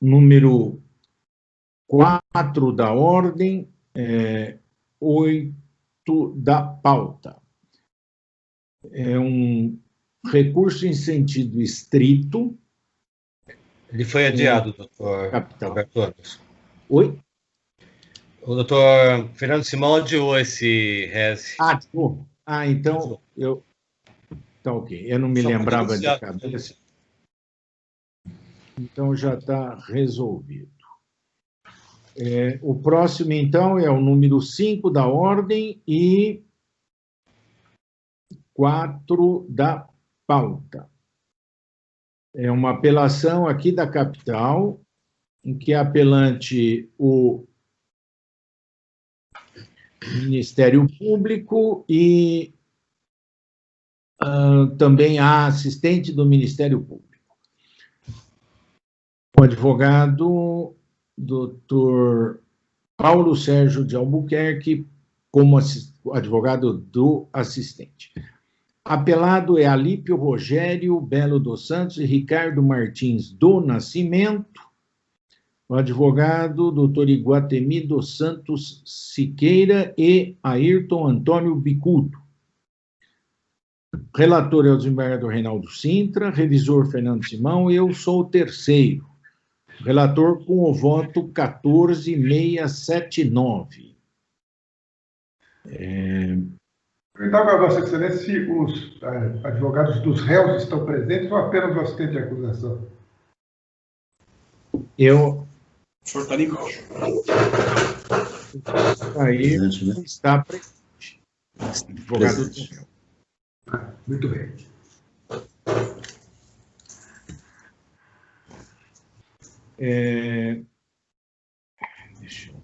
Número 4 da ordem, 8 da pauta. É um recurso em sentido estrito. Ele foi adiado, doutor Roberto Anderson. Oi? O doutor Fernando Simão adiou esse res. Adiou. Então, tá ok. Eu não me lembrava de cabeça. Então, já está resolvido. O próximo, então, é o número 5 da ordem e 4 da pauta. É uma apelação aqui da capital, em que é apelante o Ministério Público e também a assistente do Ministério Público. O advogado, doutor Paulo Sérgio de Albuquerque, como advogado do assistente. Apelado é Alípio Rogério Belo dos Santos e Ricardo Martins do Nascimento. O advogado, doutor Iguatemi dos Santos Siqueira e Ayrton Antônio Bicudo. Relator é o desembargador Reinaldo Sintra, revisor Fernando Simão, e eu sou o terceiro. Relator com o voto 14679. Então, Vossa Excelência, se os advogados dos réus estão presentes ou apenas o assistente de acusação? O senhor está ali embaixo. Aí está presente. Advogado do réu. Muito bem. Deixa eu...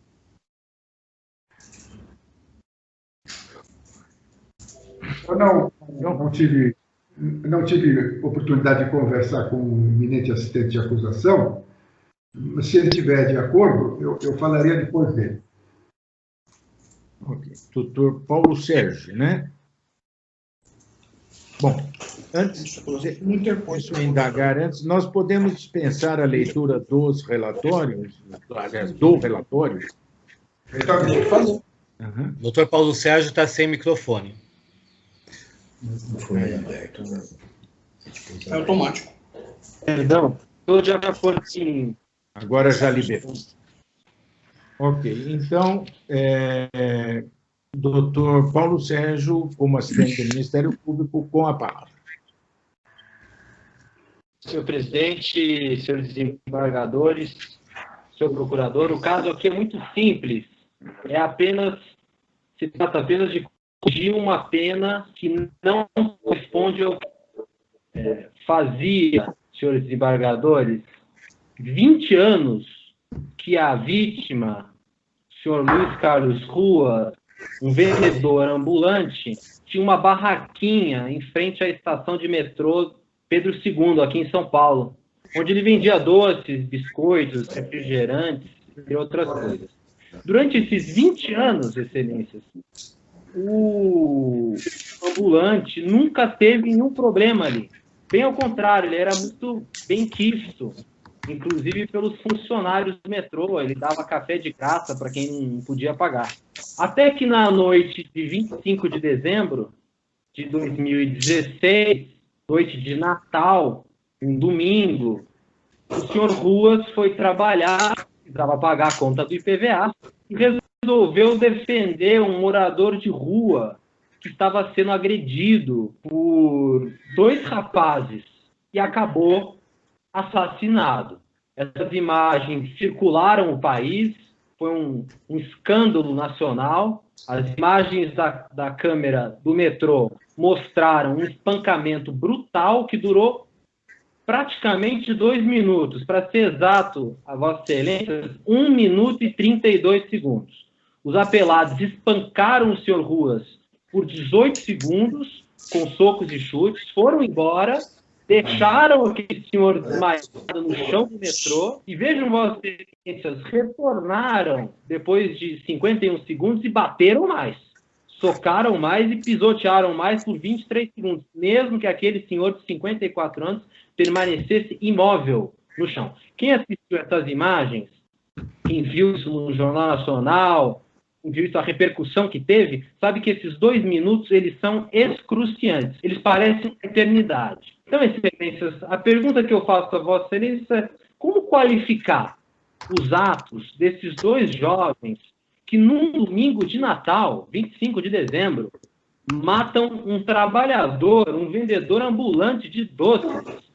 Eu não tive oportunidade de conversar com o eminente assistente de acusação, mas se ele estiver de acordo, eu falaria depois dele. Ok. Doutor Paulo Sérgio, né? Bom, antes de indagar, nós podemos dispensar a leitura dos relatórios, aliás, do relatório? Uhum. Doutor Paulo Sérgio está sem microfone. Não foi aberto, né? É automático. Perdão, eu já foi assim. Agora já liberou. Ok, então, doutor Paulo Sérgio, como assistente do Ministério Público, com a palavra. Senhor presidente, senhores desembargadores, senhor procurador, o caso aqui é muito simples. Se trata apenas de corrigir uma pena que não corresponde ao que fazia, senhores desembargadores, 20 anos que a vítima, o senhor Luiz Carlos Rua, um vendedor ambulante, tinha uma barraquinha em frente à estação de metrô Pedro II, aqui em São Paulo, onde ele vendia doces, biscoitos, refrigerantes e outras coisas. Durante esses 20 anos, excelências, o ambulante nunca teve nenhum problema ali. Bem ao contrário, ele era muito bem quisto, inclusive pelos funcionários do metrô. Ele dava café de graça para quem não podia pagar. Até que na noite de 25 de dezembro de 2016, noite de Natal, um domingo, o senhor Ruas foi trabalhar, precisava pagar a conta do IPVA, e resolveu defender um morador de rua que estava sendo agredido por 2 rapazes e acabou assassinado. Essas imagens circularam o país, foi um escândalo nacional. As imagens da câmera do metrô mostraram um espancamento brutal que durou praticamente 2 minutos. Para ser exato, a Vossa Excelência, 1 minuto e 32 segundos. Os apelados espancaram o senhor Ruas por 18 segundos, com socos e chutes, foram embora, deixaram aquele senhor desmaiado no chão do metrô, e vejam, Vossas Excelências, retornaram depois de 51 segundos e bateram mais. socaram mais e pisotearam mais por 23 segundos, mesmo que aquele senhor de 54 anos permanecesse imóvel no chão. Quem assistiu essas imagens, quem viu isso no Jornal Nacional, quem viu isso, a repercussão que teve, sabe que esses 2 minutos, eles são excruciantes, eles parecem eternidade. Então, Excelências, a pergunta que eu faço a Vossa Excelência é como qualificar os atos desses 2 jovens que num domingo de Natal, 25 de dezembro, matam um trabalhador, um vendedor ambulante de doces,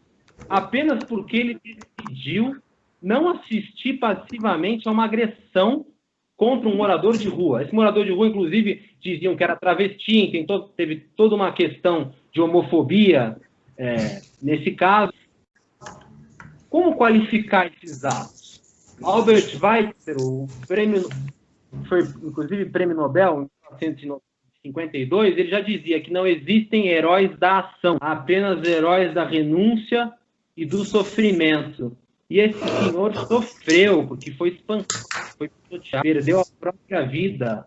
apenas porque ele decidiu não assistir passivamente a uma agressão contra um morador de rua. Esse morador de rua, inclusive, diziam que era travesti, teve toda uma questão de homofobia nesse caso. Como qualificar esses atos? Albert Schweitzer, o prêmio, foi inclusive prêmio Nobel em 1952, ele já dizia que não existem heróis da ação, apenas heróis da renúncia e do sofrimento. E esse senhor sofreu, porque foi espancado, foi pisoteado, perdeu a própria vida,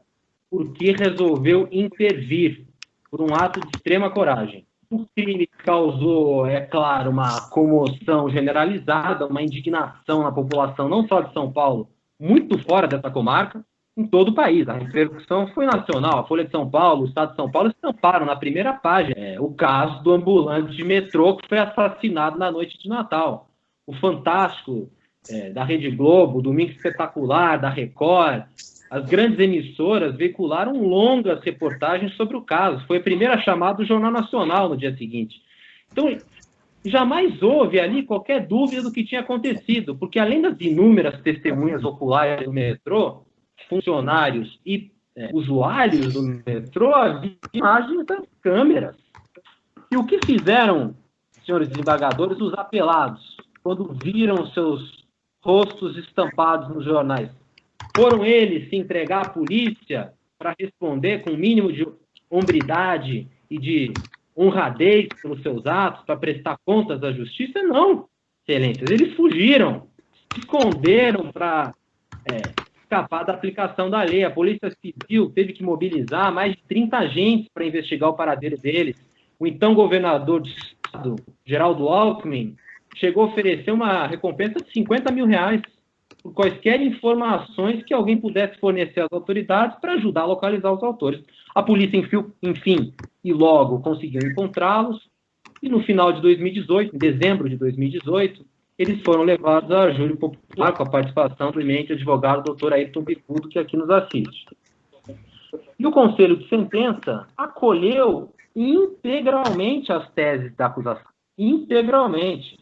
porque resolveu intervir por um ato de extrema coragem. O crime causou, é claro, uma comoção generalizada, uma indignação na população, não só de São Paulo, muito fora dessa comarca, em todo o país. A repercussão foi nacional. A Folha de São Paulo, o Estado de São Paulo estamparam na primeira página o caso do ambulante de metrô que foi assassinado na noite de Natal. O Fantástico, da Rede Globo, Domingo Espetacular, da Record, as grandes emissoras veicularam longas reportagens sobre o caso. Foi a primeira chamada do Jornal Nacional no dia seguinte. Então, jamais houve ali qualquer dúvida do que tinha acontecido, porque além das inúmeras testemunhas oculares do metrô, funcionários e usuários do metrô, havia imagens das câmeras. E o que fizeram, senhores desembargadores, os apelados, quando viram seus rostos estampados nos jornais? Foram eles se entregar à polícia para responder com o mínimo de hombridade e de honradez pelos seus atos, para prestar contas à justiça? Não, excelências. Eles fugiram, se esconderam para escapar da aplicação da lei. A Polícia Civil teve que mobilizar mais de 30 agentes para investigar o paradeiro deles. O então governador do estado, Geraldo Alckmin, chegou a oferecer uma recompensa de R$50 mil por quaisquer informações que alguém pudesse fornecer às autoridades para ajudar a localizar os autores. A polícia, enfim, e logo conseguiu encontrá-los, e no final de 2018, em dezembro de 2018, eles foram levados a júri popular com a participação do eminente advogado Dr. Ayrton Bicudo, que aqui nos assiste. E o Conselho de Sentença acolheu integralmente as teses da acusação, integralmente,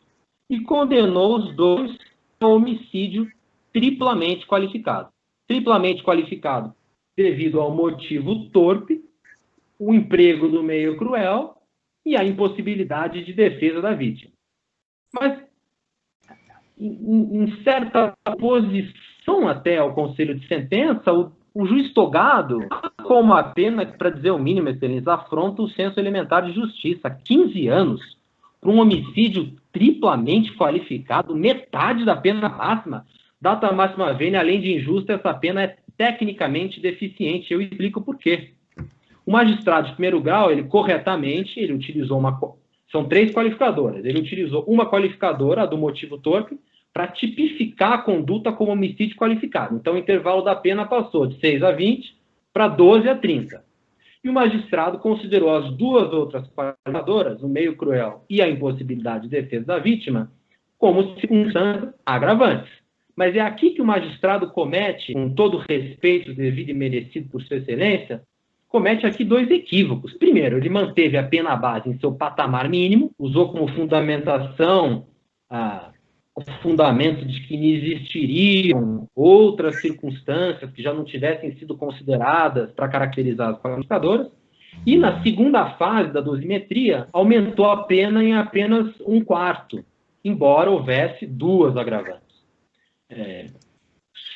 e condenou os 2 a homicídio triplamente qualificado. Triplamente qualificado devido ao motivo torpe, o emprego do meio cruel e a impossibilidade de defesa da vítima. Mas, em certa posição até ao Conselho de Sentença, o juiz togado, como a pena, para dizer o mínimo, excelência, afronta o senso elementar de justiça. 15 anos para um homicídio triplamente qualificado, metade da pena máxima. Data máxima vênia, além de injusta, essa pena é tecnicamente deficiente. Eu explico por quê. O magistrado de primeiro grau, ele corretamente, ele utilizou são 3 qualificadoras. Ele utilizou uma qualificadora, a do motivo torpe, para tipificar a conduta como homicídio qualificado. Então, o intervalo da pena passou de 6 a 20 para 12 a 30. E o magistrado considerou as 2 outras qualificadoras, o meio cruel e a impossibilidade de defesa da vítima, como circunstâncias agravantes. Mas é aqui que o magistrado comete, com todo respeito devido e merecido por Sua Excelência, comete aqui 2 equívocos. Primeiro, ele manteve a pena base em seu patamar mínimo, usou como fundamentação o fundamento de que não existiriam outras circunstâncias que já não tivessem sido consideradas para caracterizar as qualificadoras, e na segunda fase da dosimetria, aumentou a pena em apenas 1/4, embora houvesse 2 agravantes.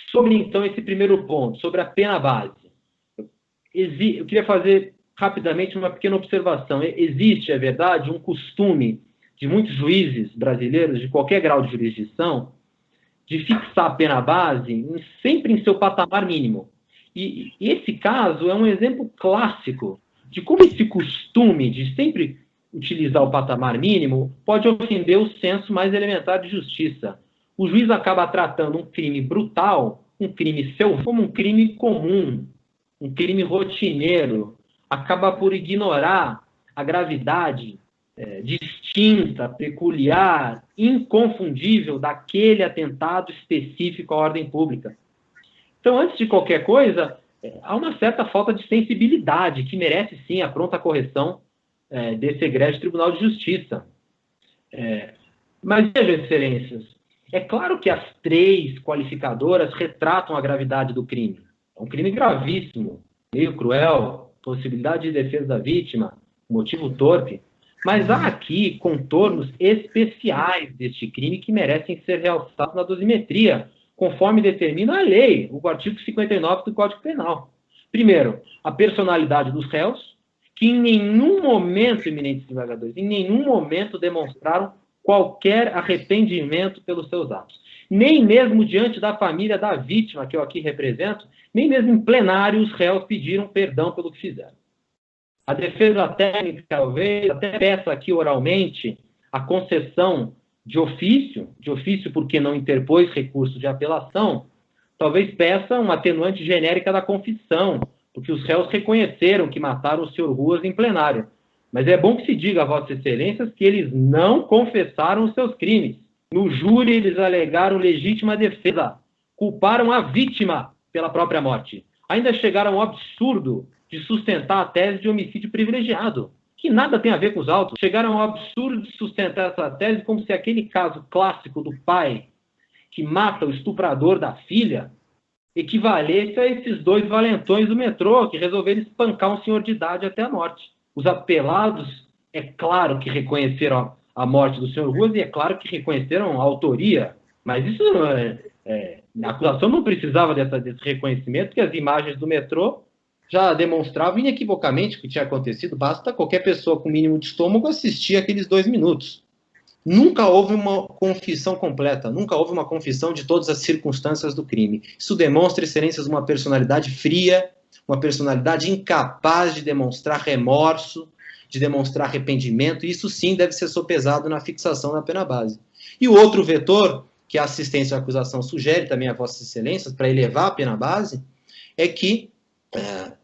Sobre, então, esse primeiro ponto, sobre a pena base, eu queria fazer rapidamente uma pequena observação. Existe, é verdade, um costume de muitos juízes brasileiros, de qualquer grau de jurisdição, de fixar a pena base sempre em seu patamar mínimo. E esse caso é um exemplo clássico de como esse costume de sempre utilizar o patamar mínimo pode ofender o senso mais elementar de justiça. O juiz acaba tratando um crime brutal, um crime selvagem, como um crime comum, um crime rotineiro, acaba por ignorar a gravidade distinta, peculiar, inconfundível daquele atentado específico à ordem pública. Então, antes de qualquer coisa, há uma certa falta de sensibilidade que merece, sim, a pronta correção desse egrégio Tribunal de Justiça. Mas, vejam, excelências, é claro que as três qualificadoras retratam a gravidade do crime. É um crime gravíssimo, meio cruel, possibilidade de defesa da vítima, motivo torpe. Mas há aqui contornos especiais deste crime que merecem ser realçados na dosimetria, conforme determina a lei, o artigo 59 do Código Penal. Primeiro, a personalidade dos réus, que em nenhum momento, eminentes desembargadores, em nenhum momento demonstraram qualquer arrependimento pelos seus atos. Nem mesmo diante da família da vítima, que eu aqui represento, nem mesmo em plenário os réus pediram perdão pelo que fizeram. A defesa técnica, talvez, até peça aqui oralmente a concessão de ofício porque não interpôs recurso de apelação, talvez peça uma atenuante genérica da confissão, porque os réus reconheceram que mataram o senhor Ruas em plenário. Mas é bom que se diga a Vossas Excelências que eles não confessaram os seus crimes. No júri, eles alegaram legítima defesa, culparam a vítima pela própria morte. Ainda chegaram ao absurdo de sustentar a tese de homicídio privilegiado, que nada tem a ver com os autos. Chegaram ao absurdo de sustentar essa tese como se aquele caso clássico do pai que mata o estuprador da filha equivalesse a esses dois valentões do metrô que resolveram espancar um senhor de idade até a morte. Os apelados, é claro que reconheceram a morte do senhor Ruas e é claro que reconheceram a autoria, mas isso a acusação não precisava desse reconhecimento, porque as imagens do metrô já demonstravam inequivocamente o que tinha acontecido. Basta qualquer pessoa com mínimo de estômago assistir aqueles 2 minutos. Nunca houve uma confissão completa, nunca houve uma confissão de todas as circunstâncias do crime. Isso demonstra, excelências, uma personalidade fria, uma personalidade incapaz de demonstrar remorso, de demonstrar arrependimento, e isso sim deve ser sopesado na fixação da pena base. E o outro vetor que a assistência à acusação sugere também a Vossas Excelências, para elevar a pena base, é que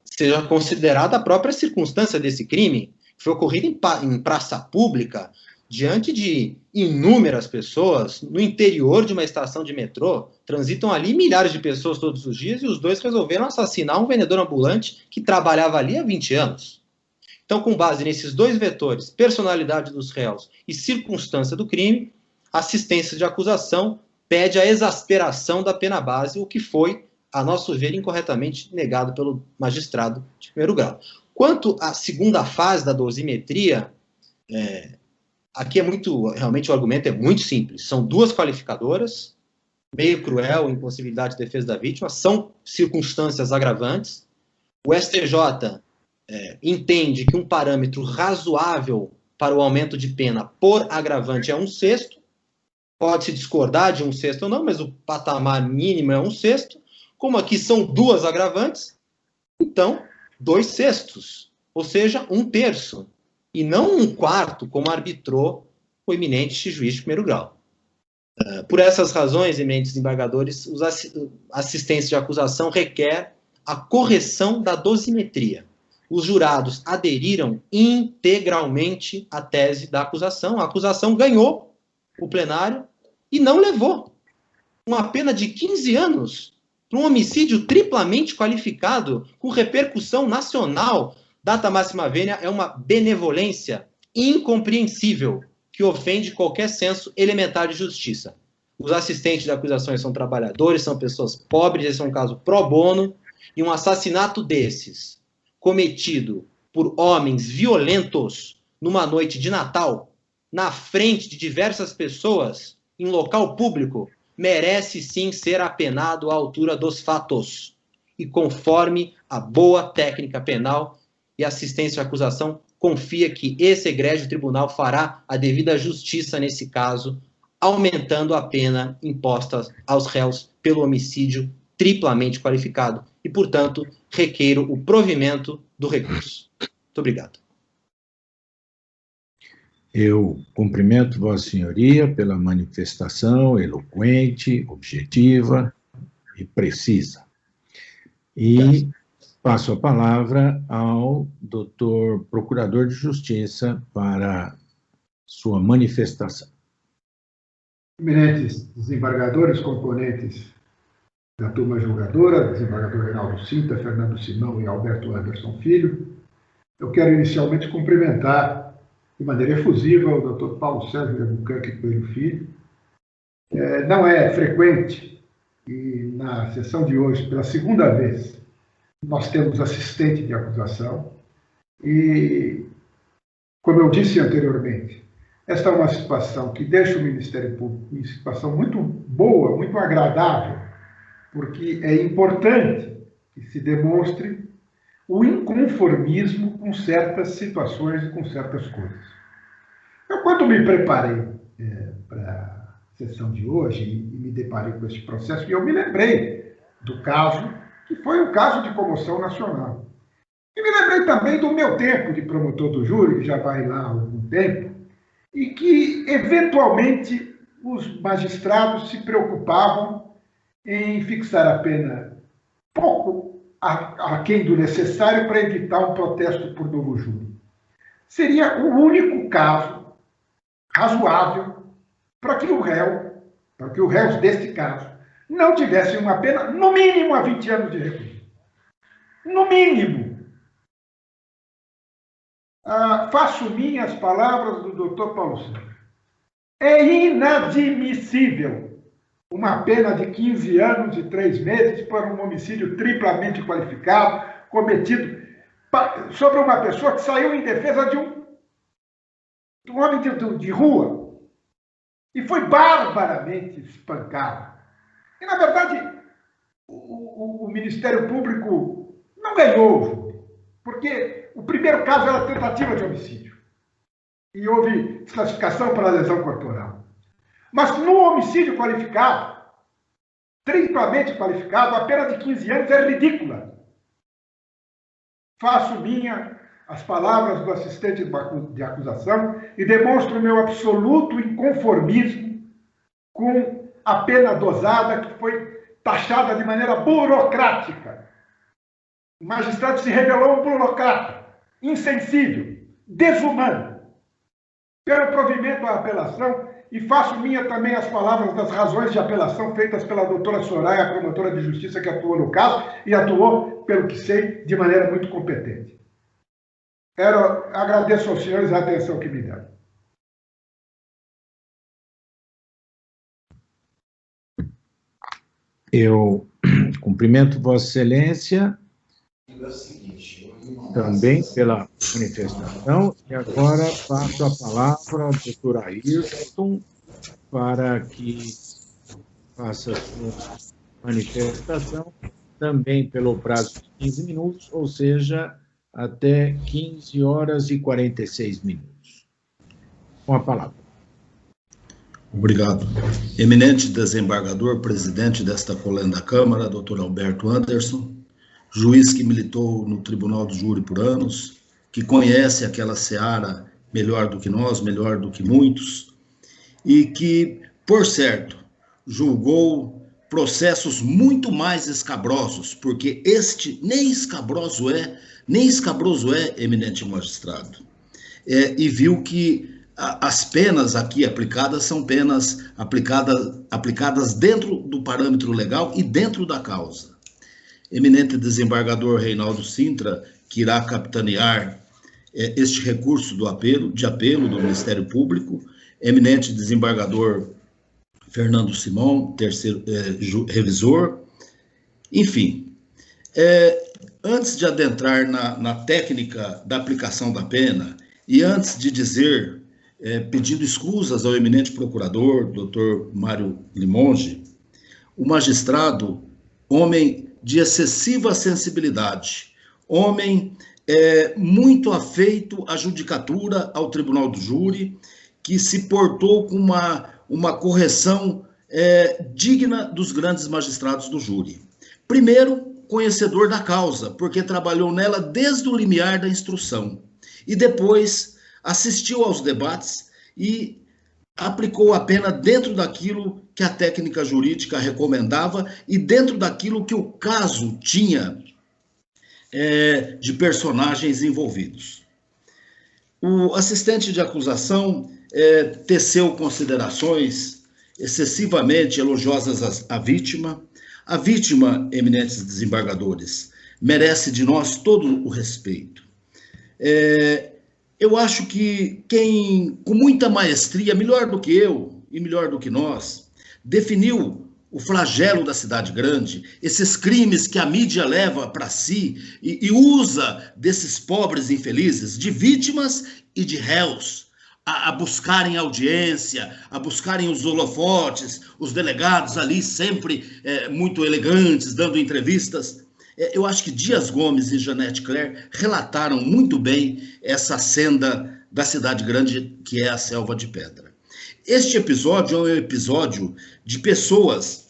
seja considerada a própria circunstância desse crime, que foi ocorrido em praça pública, diante de inúmeras pessoas, no interior de uma estação de metrô. Transitam ali milhares de pessoas todos os dias, e os dois resolveram assassinar um vendedor ambulante que trabalhava ali há 20 anos. Então, com base nesses 2 vetores, personalidade dos réus e circunstância do crime, a assistência de acusação pede a exasperação da pena base, o que foi, a nosso ver, incorretamente negado pelo magistrado de primeiro grau. Quanto à segunda fase da dosimetria, aqui realmente o argumento é muito simples. São 2 qualificadoras, meio cruel, impossibilidade de defesa da vítima, são circunstâncias agravantes. O STJ entende que um parâmetro razoável para o aumento de pena por agravante é 1/6. Pode-se discordar de 1/6 ou não, mas o patamar mínimo é 1/6. Como aqui são 2 agravantes, então 2/6, ou seja, 1/3, e não 1/4, como arbitrou o eminente juiz de primeiro grau. Por essas razões, eminentes desembargadores, a assistência de acusação requer a correção da dosimetria. Os jurados aderiram integralmente à tese da acusação. A acusação ganhou o plenário e não levou uma pena de 15 anos para um homicídio triplamente qualificado, com repercussão nacional. Data máxima vênia é uma benevolência incompreensível que ofende qualquer senso elementar de justiça. Os assistentes de acusações são trabalhadores, são pessoas pobres, esse é um caso pro bono, e um assassinato desses, cometido por homens violentos numa noite de Natal, na frente de diversas pessoas, em local público, merece sim ser apenado à altura dos fatos. E conforme a boa técnica penal e assistência à acusação, confia que esse egrégio tribunal fará a devida justiça nesse caso, aumentando a pena imposta aos réus pelo homicídio triplamente qualificado e, portanto, requeiro o provimento do recurso. Muito obrigado. Eu cumprimento Vossa Senhoria pela manifestação eloquente, objetiva e precisa. E passo a palavra ao doutor Procurador de Justiça para sua manifestação. Eminentes desembargadores, componentes da turma julgadora, desembargador Reinaldo Sintra, Fernando Simão e Alberto Anderson Filho, eu quero inicialmente cumprimentar de maneira efusiva o doutor Paulo Sérgio de Albuquerque Coelho Filho. Não é frequente, e na sessão de hoje, pela segunda vez, nós temos assistente de acusação, e, como eu disse anteriormente, esta é uma situação que deixa o Ministério Público em situação muito boa, muito agradável, porque é importante que se demonstre o inconformismo com certas situações e com certas coisas. Eu, quando me preparei para a sessão de hoje e me deparei com este processo, eu me lembrei do caso, que foi um caso de comoção nacional. E me lembrei também do meu tempo de promotor do júri, que já vai lá há algum tempo, e que, eventualmente, os magistrados se preocupavam em fixar a pena pouco aquém do necessário para evitar um protesto por novo júri. Seria o único caso razoável para que os réus deste caso, não tivessem uma pena, no mínimo, a 20 anos de recluso. No mínimo. Faço minhas palavras do doutor Paulo Sérgio. É inadmissível uma pena de 15 anos e 3 meses por um homicídio triplamente qualificado, cometido sobre uma pessoa que saiu em defesa de um homem de rua e foi barbaramente espancado. E, na verdade, o Ministério Público não ganhou o júri, porque o primeiro caso era tentativa de homicídio e houve desclassificação para lesão corporal. Mas no homicídio qualificado, triplamente qualificado, a pena de 15 anos é ridícula. Faço minha as palavras do assistente de acusação e demonstro o meu absoluto inconformismo com a pena dosada que foi taxada de maneira burocrática. O magistrado se revelou um burocrata, insensível, desumano. Pelo provimento à apelação, e faço minha também as palavras das razões de apelação feitas pela doutora Soraya, promotora de justiça que atuou no caso, e atuou, pelo que sei, de maneira muito competente. Agradeço aos senhores a atenção que me deram. Eu cumprimento Vossa Excelência também pela manifestação, e agora passo a palavra ao doutor Ayrton para que faça a sua manifestação, também pelo prazo de 15 minutos, ou seja, até 15 horas e 46 minutos. Com a palavra. Obrigado. Eminente desembargador, presidente desta colenda Câmara, doutor Alberto Anderson, juiz que militou no Tribunal do Júri por anos, que conhece aquela seara melhor do que nós, melhor do que muitos, e que, por certo, julgou processos muito mais escabrosos, porque este nem escabroso é, eminente magistrado, e viu que as penas aqui aplicadas são penas aplicadas dentro do parâmetro legal e dentro da causa. Eminente desembargador Reinaldo Sintra, que irá capitanear este recurso de apelo do Ministério Público, eminente desembargador Fernando Simão, terceiro revisor, enfim. Antes de adentrar na técnica da aplicação da pena, e antes de dizer, pedindo escusas ao eminente procurador, doutor Mário Limonge, o magistrado, homem de excessiva sensibilidade, homem muito afeito à judicatura, ao Tribunal do Júri, que se portou com uma correção digna dos grandes magistrados do júri. Primeiro, conhecedor da causa, porque trabalhou nela desde o limiar da instrução. E depois assistiu aos debates e aplicou a pena dentro daquilo que a técnica jurídica recomendava e dentro daquilo que o caso tinha de personagens envolvidos. O assistente de acusação teceu considerações excessivamente elogiosas à vítima. A vítima, eminentes desembargadores, merece de nós todo o respeito. Eu acho que quem, com muita maestria, melhor do que eu e melhor do que nós, definiu o flagelo da cidade grande, esses crimes que a mídia leva para si e usa desses pobres infelizes, de vítimas e de réus, a buscarem audiência, a buscarem os holofotes, os delegados ali sempre muito elegantes, dando entrevistas. Eu acho que Dias Gomes e Janete Cler relataram muito bem essa senda da cidade grande que é a Selva de Pedra. Este episódio é um episódio de pessoas,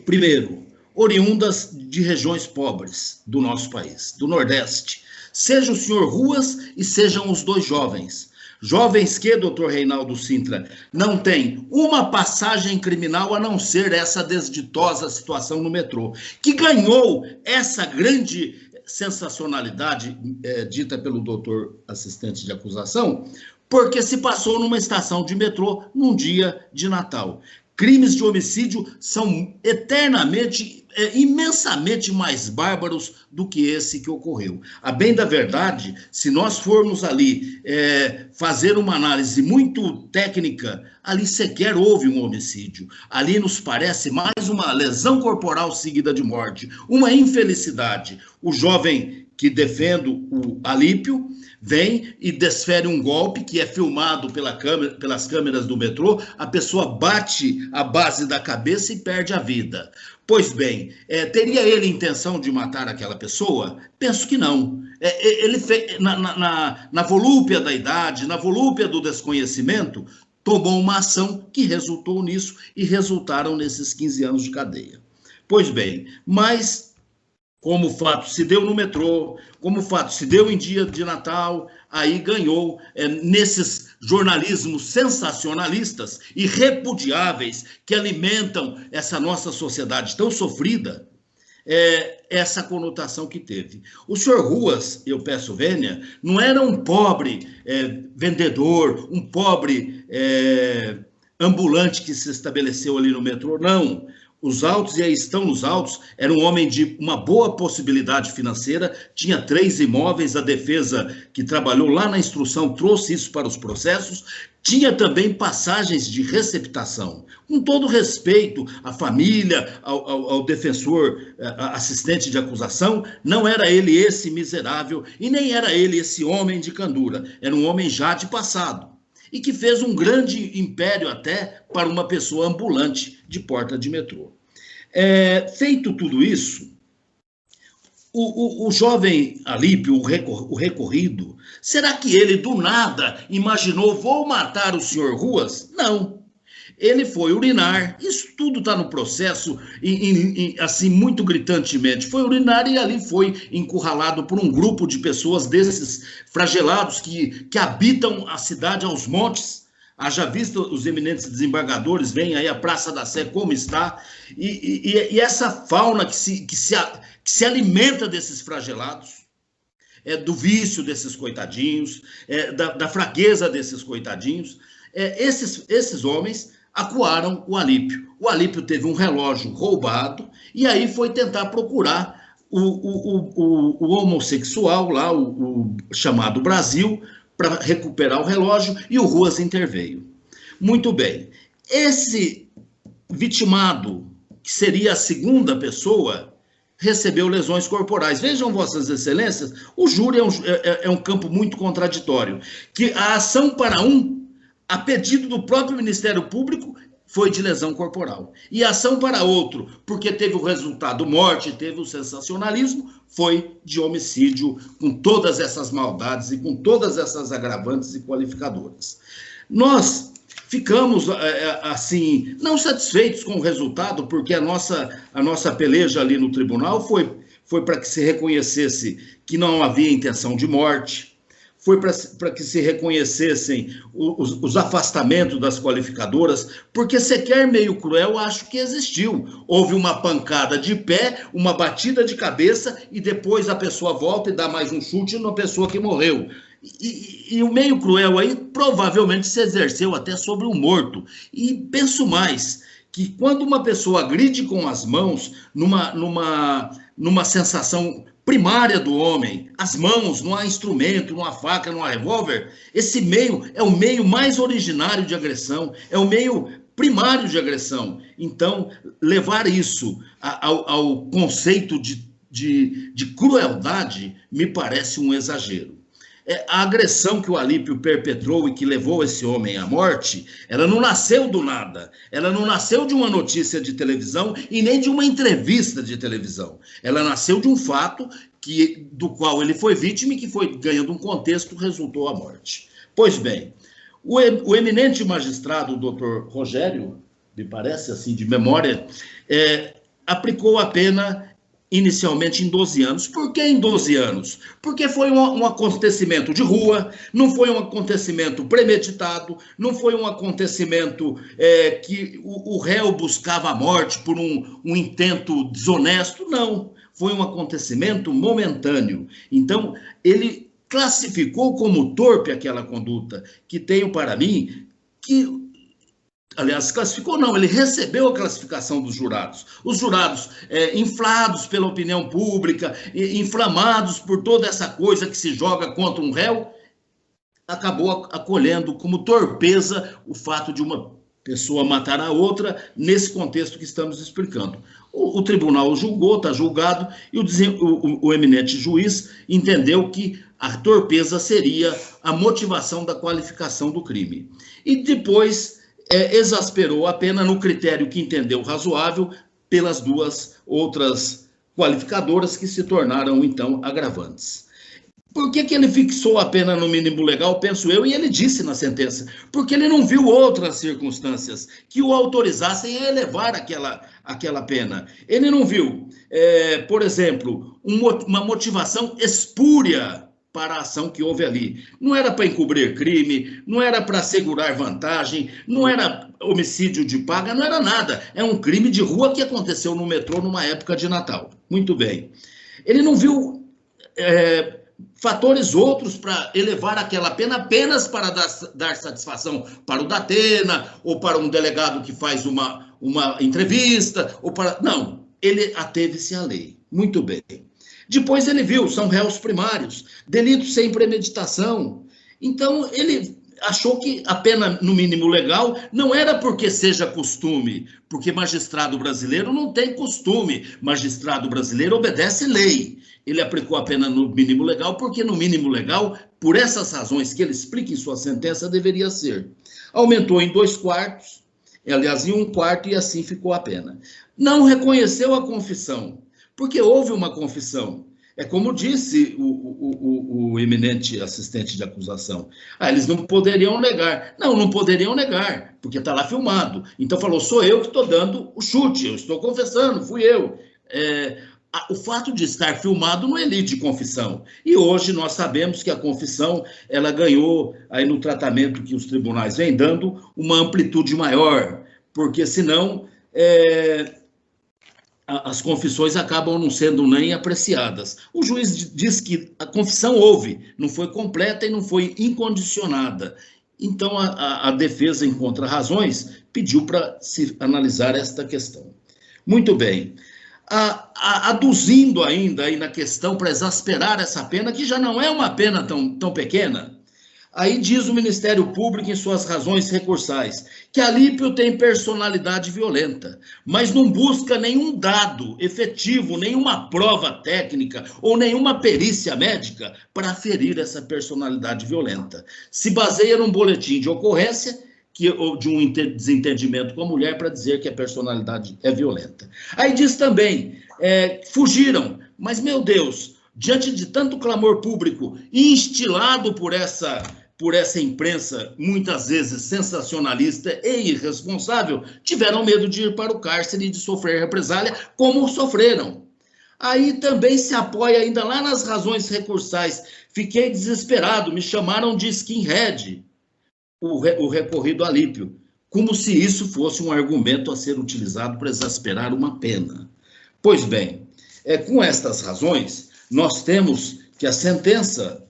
primeiro, oriundas de regiões pobres do nosso país, do Nordeste. Seja o senhor Ruas e sejam os dois jovens. Jovens que, doutor Reinaldo Sintra, não tem uma passagem criminal a não ser essa desditosa situação no metrô, que ganhou essa grande sensacionalidade dita pelo doutor assistente de acusação, porque se passou numa estação de metrô num dia de Natal. Crimes de homicídio são eternamente, imensamente mais bárbaros do que esse que ocorreu. A bem da verdade, se nós formos ali fazer uma análise muito técnica, ali sequer houve um homicídio. Ali nos parece mais uma lesão corporal seguida de morte, uma infelicidade. O jovem que defende o Alípio vem e desfere um golpe que é filmado pelas câmeras do metrô, a pessoa bate a base da cabeça e perde a vida. Pois bem, teria ele intenção de matar aquela pessoa? Penso que não. Ele fez, na volúpia da idade, na volúpia do desconhecimento, tomou uma ação que resultou nisso e resultaram nesses 15 anos de cadeia. Pois bem, mas como o fato se deu no metrô, como o fato se deu em dia de Natal, aí ganhou nesses jornalismos sensacionalistas e repudiáveis que alimentam essa nossa sociedade tão sofrida, essa conotação que teve. O senhor Ruas, eu peço vênia, não era um pobre vendedor, um pobre ambulante que se estabeleceu ali no metrô, não. Os autos, e aí estão nos autos, era um homem de uma boa possibilidade financeira, tinha 3 imóveis, a defesa que trabalhou lá na instrução trouxe isso para os processos, tinha também passagens de receptação. Com todo respeito à família, ao defensor assistente de acusação, não era ele esse miserável e nem era ele esse homem de candura, era um homem já de passado e que fez um grande império até para uma pessoa ambulante de porta de metrô. Feito tudo isso, o jovem Alípio, o recorrido, será que ele do nada imaginou, vou matar o senhor Ruas? Não. Ele foi urinar, isso tudo está no processo, assim, muito gritantemente. Foi urinar e ali foi encurralado por um grupo de pessoas desses flagelados que habitam a cidade aos montes. Haja visto os eminentes desembargadores, vem aí a Praça da Sé como está, e essa fauna que se alimenta desses flagelados, do vício desses coitadinhos, da fraqueza desses coitadinhos, esses homens acuaram o Alípio. O Alípio teve um relógio roubado e aí foi tentar procurar o homossexual lá, o chamado Brasil, para recuperar o relógio e o Ruas interveio. Muito bem. Esse vitimado, que seria a segunda pessoa, recebeu lesões corporais. Vejam, vossas excelências, o júri é um campo muito contraditório, que a ação para um, a pedido do próprio Ministério Público, foi de lesão corporal. E a ação para outro, porque teve o resultado morte, teve o sensacionalismo, foi de homicídio, com todas essas maldades e com todas essas agravantes e qualificadoras. Nós ficamos, assim, não satisfeitos com o resultado, porque a nossa peleja ali no tribunal foi para que se reconhecesse que não havia intenção de morte, foi para que se reconhecessem os afastamentos das qualificadoras, porque sequer meio cruel acho que existiu. Houve uma pancada de pé, uma batida de cabeça, e depois a pessoa volta e dá mais um chute na pessoa que morreu. E o meio cruel aí provavelmente se exerceu até sobre o morto. E penso mais, que quando uma pessoa agride com as mãos, numa sensação primária do homem, as mãos, não há instrumento, não há faca, não há revólver, esse meio é o meio mais originário de agressão, é o meio primário de agressão. Então, levar isso ao conceito de crueldade me parece um exagero. A agressão que o Alípio perpetrou e que levou esse homem à morte, ela não nasceu do nada, ela não nasceu de uma notícia de televisão e nem de uma entrevista de televisão. Ela nasceu de um fato do qual ele foi vítima e que foi ganhando um contexto, resultou à morte. Pois bem, o eminente magistrado, o doutor Rogério, me parece assim de memória, aplicou a pena inicialmente em 12 anos. Por que em 12 anos? Porque foi um acontecimento de rua, não foi um acontecimento premeditado, não foi um acontecimento que o réu buscava a morte por um intento desonesto, não. Foi um acontecimento momentâneo. Então, ele classificou como torpe aquela conduta, que tenho para mim que... Aliás, classificou não, ele recebeu a classificação dos jurados. Os jurados, inflados pela opinião pública, inflamados por toda essa coisa que se joga contra um réu, acabou acolhendo como torpeza o fato de uma pessoa matar a outra nesse contexto que estamos explicando. O tribunal julgou, está julgado, e o eminente juiz entendeu que a torpeza seria a motivação da qualificação do crime. E depois... exasperou a pena no critério que entendeu razoável pelas duas outras qualificadoras que se tornaram, então, agravantes. Por que ele fixou a pena no mínimo legal, penso eu, e ele disse na sentença? Porque ele não viu outras circunstâncias que o autorizassem a elevar aquela pena. Ele não viu, por exemplo, uma motivação espúria para a ação que houve ali. Não era para encobrir crime, não era para assegurar vantagem, não era homicídio de paga, não era nada. É um crime de rua que aconteceu no metrô numa época de Natal. Muito bem. Ele não viu fatores outros para elevar aquela pena apenas para dar satisfação para o Datena ou para um delegado que faz uma entrevista. Não, ele ateve-se à lei. Muito bem. Depois ele viu, são réus primários, delitos sem premeditação. Então, ele achou que a pena no mínimo legal não era porque seja costume, porque magistrado brasileiro não tem costume, magistrado brasileiro obedece lei. Ele aplicou a pena no mínimo legal porque no mínimo legal, por essas razões que ele explica em sua sentença, deveria ser. Aumentou em 2/4, aliás, em 1/4, e assim ficou a pena. Não reconheceu a confissão, porque houve uma confissão. É como disse o eminente assistente de acusação. Eles não poderiam negar. Não poderiam negar, porque está lá filmado. Então falou, sou eu que estou dando o chute, eu estou confessando, fui eu. O fato de estar filmado não elide confissão. E hoje nós sabemos que a confissão ela ganhou, aí no tratamento que os tribunais vêm dando, uma amplitude maior, porque senão... as confissões acabam não sendo nem apreciadas. O juiz diz que a confissão houve, não foi completa e não foi incondicionada. Então, a defesa, em contra-razões, pediu para se analisar esta questão. Muito bem. Aduzindo ainda aí na questão para exasperar essa pena, que já não é uma pena tão pequena, aí diz o Ministério Público em suas razões recursais que Alípio tem personalidade violenta, mas não busca nenhum dado efetivo, nenhuma prova técnica ou nenhuma perícia médica para aferir essa personalidade violenta. Se baseia num boletim de ocorrência ou de um desentendimento com a mulher para dizer que a personalidade é violenta. Aí diz também, fugiram, mas, meu Deus, diante de tanto clamor público instilado por essa por essa imprensa, muitas vezes sensacionalista e irresponsável, tiveram medo de ir para o cárcere e de sofrer represália, como sofreram. Aí também se apoia ainda lá nas razões recursais. Fiquei desesperado, me chamaram de skinhead, o recorrido Alípio, como se isso fosse um argumento a ser utilizado para exasperar uma pena. Pois bem, com estas razões, nós temos que a sentença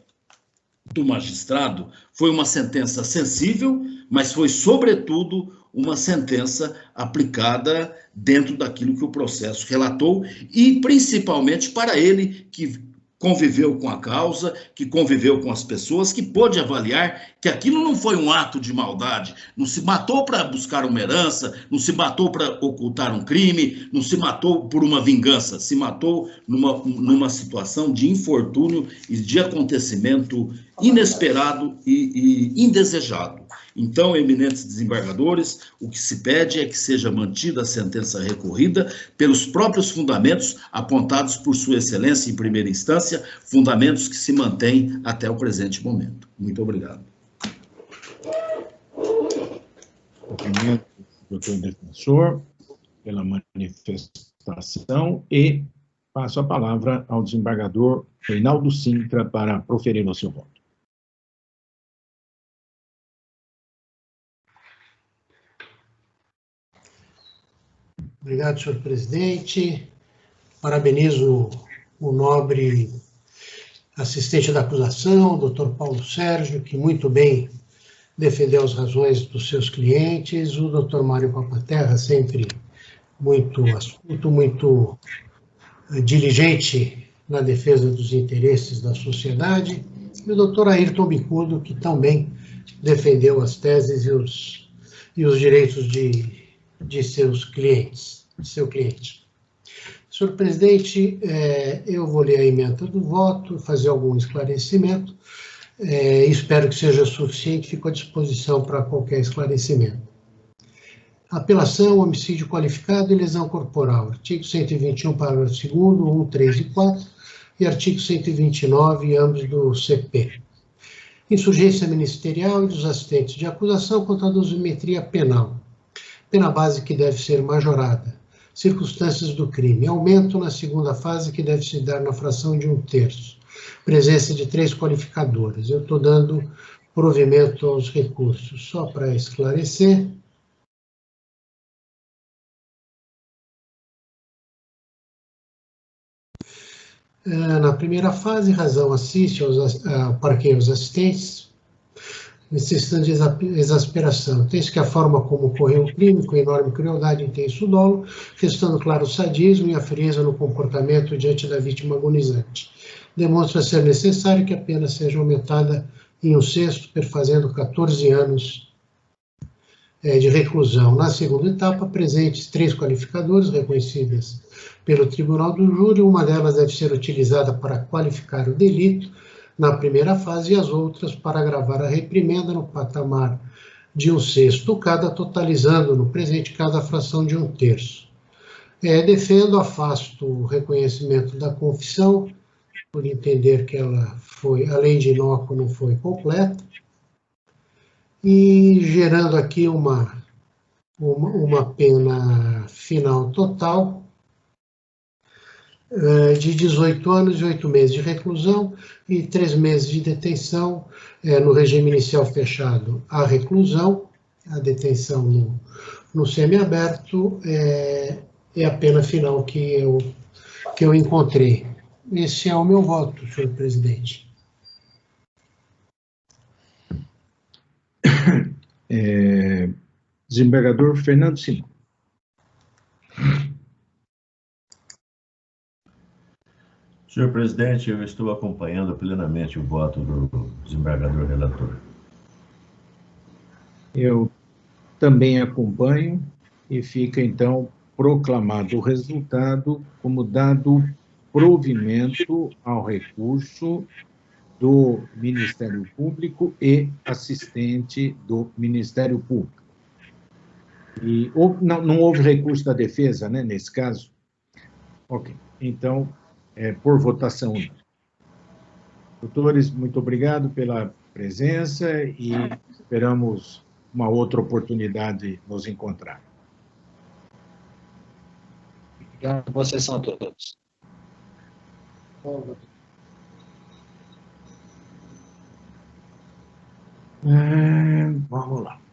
do magistrado foi uma sentença sensível, mas foi, sobretudo, uma sentença aplicada dentro daquilo que o processo relatou e, principalmente, para ele que conviveu com a causa, que conviveu com as pessoas, que pôde avaliar que aquilo não foi um ato de maldade, não se matou para buscar uma herança, não se matou para ocultar um crime, não se matou por uma vingança, se matou numa situação de infortúnio e de acontecimento inesperado e indesejado. Então, eminentes desembargadores, o que se pede é que seja mantida a sentença recorrida pelos próprios fundamentos apontados por Sua Excelência em primeira instância, fundamentos que se mantêm até o presente momento. Muito obrigado. Cumprimento, doutor defensor, pela manifestação e passo a palavra ao desembargador Reinaldo Sintra para proferir o seu voto. Obrigado, senhor presidente. Parabenizo o nobre assistente da acusação, doutor Paulo Sérgio, que muito bem defendeu as razões dos seus clientes. O doutor Mário Papaterra, sempre muito astuto, muito diligente na defesa dos interesses da sociedade. E o doutor Ayrton Bicudo, que também defendeu as teses e os direitos de seus clientes, de seu cliente. Senhor presidente, eu vou ler a emenda do voto, fazer algum esclarecimento, espero que seja suficiente, fico à disposição para qualquer esclarecimento. Apelação, homicídio qualificado e lesão corporal, artigo 121, parágrafo 2º, 1, 3 e 4, e artigo 129, ambos do CP. Insurgência ministerial e dos assistentes de acusação contra a dosimetria penal. Pena base que deve ser majorada. Circunstâncias do crime. Aumento na segunda fase que deve se dar na fração de 1/3. Presença de 3 qualificadoras. Eu estou dando provimento aos recursos. Só para esclarecer. Na primeira fase, razão assiste para quem os assistentes, necessitando de exasperação. Tem-se que a forma como ocorreu o crime, com enorme crueldade e intenso dolo, restando claro o sadismo e a frieza no comportamento diante da vítima agonizante. Demonstra ser necessário que a pena seja aumentada em 1/6, perfazendo 14 anos de reclusão. Na segunda etapa, presentes 3 qualificadores reconhecidas pelo Tribunal do Júri, uma delas deve ser utilizada para qualificar o delito na primeira fase e as outras para agravar a reprimenda no patamar de 1/6 cada, totalizando no presente cada fração de 1/3. Defendo, afasto o reconhecimento da confissão, por entender que ela foi, além de inócua, não foi completa, e gerando aqui uma pena final total de 18 anos e 8 meses de reclusão e 3 meses de detenção no regime inicial fechado. A reclusão, a detenção no semiaberto é a pena final que eu encontrei. Esse é o meu voto, senhor presidente. Desembargador Fernando Simão. Senhor presidente, eu estou acompanhando plenamente o voto do desembargador relator. Eu também acompanho e fica, então, proclamado o resultado como dado provimento ao recurso do Ministério Público e assistente do Ministério Público. E não houve recurso da defesa, né, nesse caso? Ok. Então, por votação. Doutores, muito obrigado pela presença e esperamos uma outra oportunidade de nos encontrar. Obrigado, boa sessão a todos. Vamos lá.